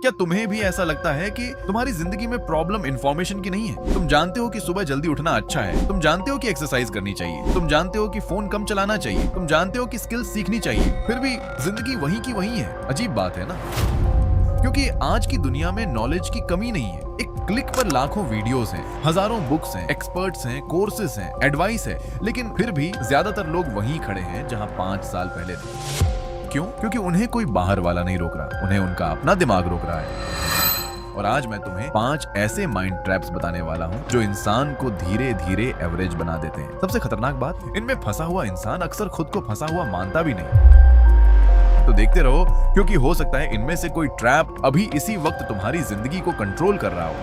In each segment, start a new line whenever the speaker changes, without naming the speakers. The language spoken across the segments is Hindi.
क्या तुम्हें भी ऐसा लगता है कि तुम्हारी जिंदगी में प्रॉब्लम इंफॉर्मेशन की नहीं है? तुम जानते हो कि सुबह जल्दी उठना अच्छा है, तुम जानते हो कि एक्सरसाइज करनी चाहिए, तुम जानते हो कि फोन कम चलाना चाहिए, तुम जानते हो कि स्किल्स सीखनी चाहिए, फिर भी जिंदगी वही की वही है। अजीब बात है ना? क्योंकि आज की दुनिया में नॉलेज की कमी नहीं है। एक क्लिक पर लाखों वीडियोस हैं, हजारों बुक्स हैं, एक्सपर्ट्स हैं, कोर्सेज हैं, एडवाइस है, लेकिन फिर भी ज्यादातर लोग वहीं खड़े हैं जहां 5 साल पहले थे। क्यों? क्योंकि उन्हें कोई बाहर वाला नहीं रोक रहा, उन्हें उनका अपना दिमाग रोक रहा है। और आज मैं तुम्हें 5 ऐसे माइंड ट्रैप्स बताने वाला हूं जो इंसान को धीरे धीरे एवरेज बना देते हैं। सबसे खतरनाक बात, इनमें फंसा हुआ इंसान अक्सर खुद को फंसा हुआ मानता भी नहीं। तो देखते रहो, क्योंकि हो सकता है इनमें से कोई ट्रैप अभी इसी वक्त तुम्हारी जिंदगी को कंट्रोल कर रहा हो।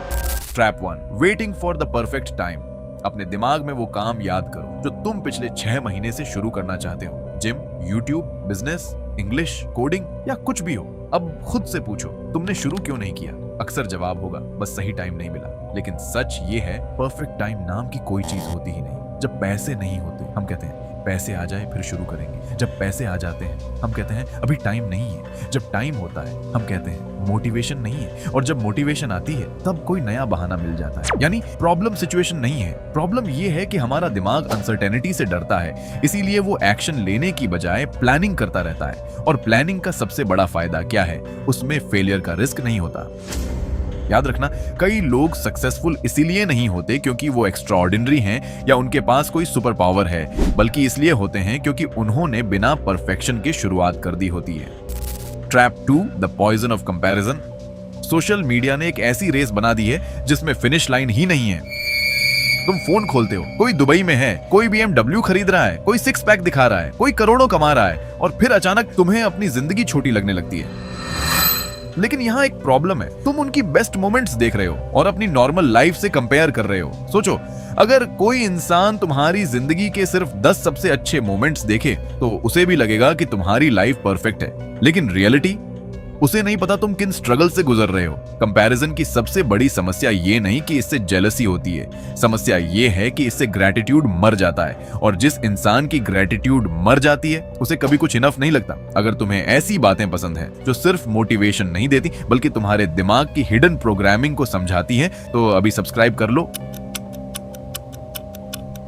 Trap 1, waiting for the perfect time. अपने दिमाग में वो काम याद करो जो तुम पिछले 6 महीने से शुरू करना चाहते हो। Gym, YouTube, business, English, coding या कुछ भी हो। अब खुद से पूछो, तुमने शुरू क्यों नहीं किया? अक्सर जवाब होगा, बस सही टाइम नहीं मिला। लेकिन सच ये है, परफेक्ट टाइम नाम की कोई चीज होती ही नहीं। जब पैसे नहीं होते, हम कहते हैं पैसे आ जाए फिर शुरू करेंगे। जब पैसे आ जाते हैं, हम कहते हैं अभी टाइम नहीं है। जब टाइम होता है, हम कहते हैं मोटिवेशन नहीं है। और जब मोटिवेशन आती है, तब कोई नया बहाना मिल जाता है। यानी प्रॉब्लम सिचुएशन नहीं है, प्रॉब्लम ये है कि हमारा दिमाग अनसर्टेनिटी से डरता है, इसीलिए वो एक्शन लेने की बजाय प्लानिंग करता रहता है। और प्लानिंग का सबसे बड़ा फायदा क्या है? उसमें फेलियर का रिस्क नहीं होता। याद रखना, कई लोग सक्सेसफुल इसीलिए नहीं होते क्योंकि वो एक्स्ट्राऑर्डिनरी हैं या उनके पास कोई सुपर पावर है, बल्कि इसलिए होते हैं क्योंकि उन्होंने बिना परफेक्शन के शुरुआत कर दी होती है। Trap 2, the poison of comparison. Social media ने एक ऐसी रेस बना दी है जिसमें फिनिश लाइन ही नहीं है। तुम फोन खोलते हो, कोई दुबई में है, कोई BMW खरीद रहा है, कोई 6 पैक दिखा रहा है, कोई करोड़ों कमा रहा है, और फिर अचानक तुम्हें अपनी जिंदगी छोटी लगने लगती है। लेकिन यहाँ एक प्रॉब्लम है, तुम उनकी बेस्ट मोमेंट्स देख रहे हो और अपनी नॉर्मल लाइफ से कंपेयर कर रहे हो। सोचो, अगर कोई इंसान तुम्हारी जिंदगी के सिर्फ 10 सबसे अच्छे मोमेंट्स देखे तो उसे भी लगेगा कि तुम्हारी लाइफ परफेक्ट है। लेकिन रियलिटी, उसे नहीं पता तुम किन स्ट्रगल से गुजर रहे हो। कंपैरिजन की सबसे बड़ी समस्या ये नहीं कि इससे जेलसी होती है, समस्या ये है कि इससे ग्रेटिट्यूड मर जाता है। और जिस इंसान की ग्रेटिट्यूड मर जाती है, उसे कभी कुछ इनफ नहीं लगता। अगर तुम्हें ऐसी बातें पसंद हैं जो सिर्फ मोटिवेशन नहीं देती बल्कि तुम्हारे दिमाग की हिडन प्रोग्रामिंग को समझाती है, तो अभी सब्सक्राइब कर लो।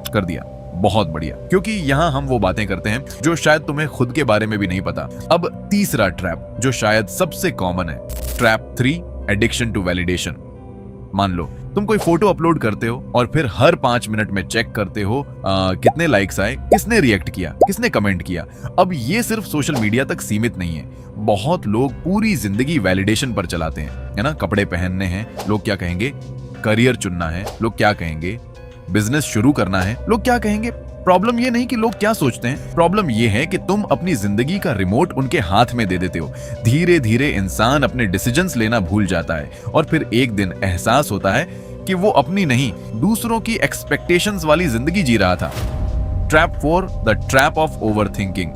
कर दिया, बहुत बढ़िया, क्योंकि यहाँ हम वो बातें करते हैं जो शायद तुम्हें खुद के बारे में भी नहीं पता। अब तीसरा ट्रैप, जो शायद सबसे कॉमन है, ट्रैप 3, एडिक्शन टू वैलिडेशन। मान लो तुम कोई फोटो अपलोड करते हो और फिर हर 5 मिनट में चेक करते हो कितने लाइक्स आए, किसने रिएक्ट किया, किसने कमेंट किया। अब ये सिर्फ सोशल मीडिया तक सीमित नहीं है। बहुत लोग पूरी जिंदगी वैलिडेशन पर चलाते हैं, है ना? कपड़े पहनने हैं, लोग क्या कहेंगे? करियर चुनना है, लोग क्या कहेंगे? बिजनेस शुरू करना है, लोग क्या कहेंगे? प्रॉब्लम ये नहीं कि लोग क्या सोचते हैं, प्रॉब्लम ये है कि तुम अपनी जिंदगी का रिमोट उनके हाथ में दे देते हो। धीरे धीरे इंसान अपने डिसीजंस लेना भूल जाता है और फिर एक दिन एहसास होता है कि वो अपनी नहीं, दूसरों की एक्सपेक्टेशंस वाली जिंदगी जी रहा था। Trap 4, the trap of overthinking.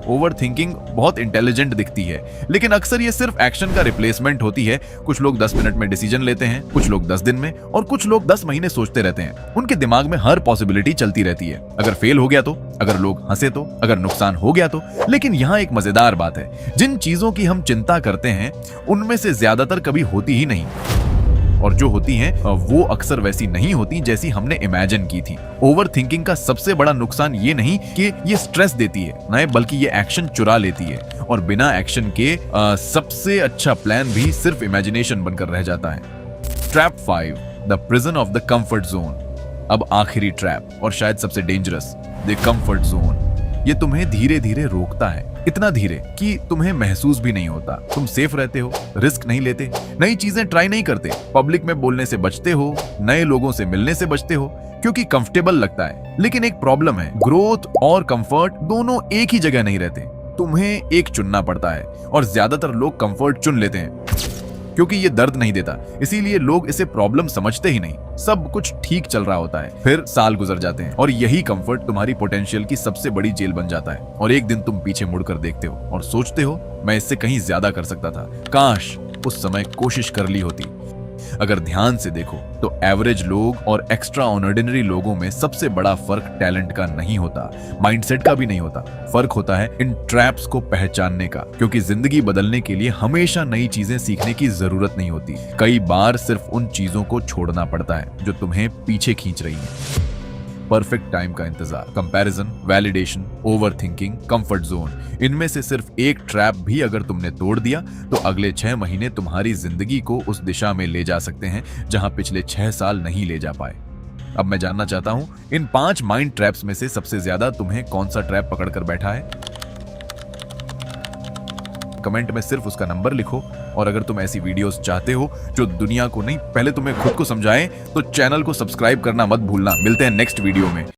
Overthinking बहुत इंटेलिजेंट दिखती है, लेकिन अक्सर ये सिर्फ एक्शन का रिप्लेसमेंट होती है। कुछ लोग 10 मिनट में डिसीजन लेते हैं, कुछ लोग 10 दिन में, और कुछ लोग 10 महीने सोचते रहते हैं। उनके दिमाग में हर पॉसिबिलिटी चलती रहती है। अगर फेल हो गया तो, अगर लोग हंसे तो, अगर नुकसान हो गया तो। लेकिन यहाँ एक मजेदार बात है, जिन चीजों की हम चिंता करते हैं उनमें से ज्यादातर कभी होती ही नहीं, और जो होती हैं वो अक्सर वैसी नहीं होती जैसी हमने इमेजिन की थी। ओवरथिंकिंग का सबसे बड़ा नुकसान ये नहीं कि ये स्ट्रेस देती है, नहीं, बल्कि ये एक्शन चुरा लेती है, और बिना एक्शन के सबसे अच्छा प्लान भी सिर्फ इमेजिनेशन बनकर रह जाता है। Trap 5, the prison of the comfort zone. अब आखिरी ट्रैप, और शायद सबसे डेंजरस, द कंफर्ट जोन। ये तुम्हें धीरे धीरे रोकता है, इतना धीरे कि तुम्हें महसूस भी नहीं होता। तुम सेफ रहते हो, रिस्क नहीं लेते, नई चीजें ट्राई नहीं करते, पब्लिक में बोलने से बचते हो, नए लोगों से मिलने से बचते हो, क्योंकि कंफर्टेबल लगता है। लेकिन एक प्रॉब्लम है, ग्रोथ और कंफर्ट दोनों एक ही जगह नहीं रहते। तुम्हें एक चुनना पड़ता है, और ज्यादातर लोग कंफर्ट चुन लेते हैं क्योंकि ये दर्द नहीं देता, इसीलिए लोग इसे प्रॉब्लम समझते ही नहीं। सब कुछ ठीक चल रहा होता है, फिर साल गुजर जाते हैं और यही कंफर्ट तुम्हारी पोटेंशियल की सबसे बड़ी जेल बन जाता है। और एक दिन तुम पीछे मुड़कर देखते हो और सोचते हो, मैं इससे कहीं ज्यादा कर सकता था, काश उस समय कोशिश कर ली होती। अगर ध्यान से देखो तो एवरेज लोग और एक्स्ट्रा ऑर्डिनरी लोगों में सबसे बड़ा फर्क टैलेंट का नहीं होता, माइंडसेट का भी नहीं होता। फर्क होता है इन ट्रैप्स को पहचानने का, क्योंकि जिंदगी बदलने के लिए हमेशा नई चीजें सीखने की जरूरत नहीं होती। कई बार सिर्फ उन चीजों को छोड़ना पड़ता है जो तुम्हें पीछे खींच रही हैं। परफेक्ट टाइम का इंतजार, comparison, validation, over thinking, comfort zone, इनमें से सिर्फ एक ट्रैप भी अगर तुमने तोड़ दिया तो अगले 6 महीने तुम्हारी जिंदगी को उस दिशा में ले जा सकते हैं जहां पिछले 6 साल नहीं ले जा पाए। अब मैं जानना चाहता हूं इन 5 माइंड ट्रैप्स में से सबसे ज्यादा तुम्हें कौन सा ट्रैप पकड़ कर बैठा है। कमेंट में सिर्फ उसका नंबर लिखो, और अगर तुम ऐसी वीडियोस चाहते हो जो दुनिया को नहीं पहले तुम्हें खुद को समझाएं तो चैनल को सब्सक्राइब करना मत भूलना। मिलते हैं नेक्स्ट वीडियो में।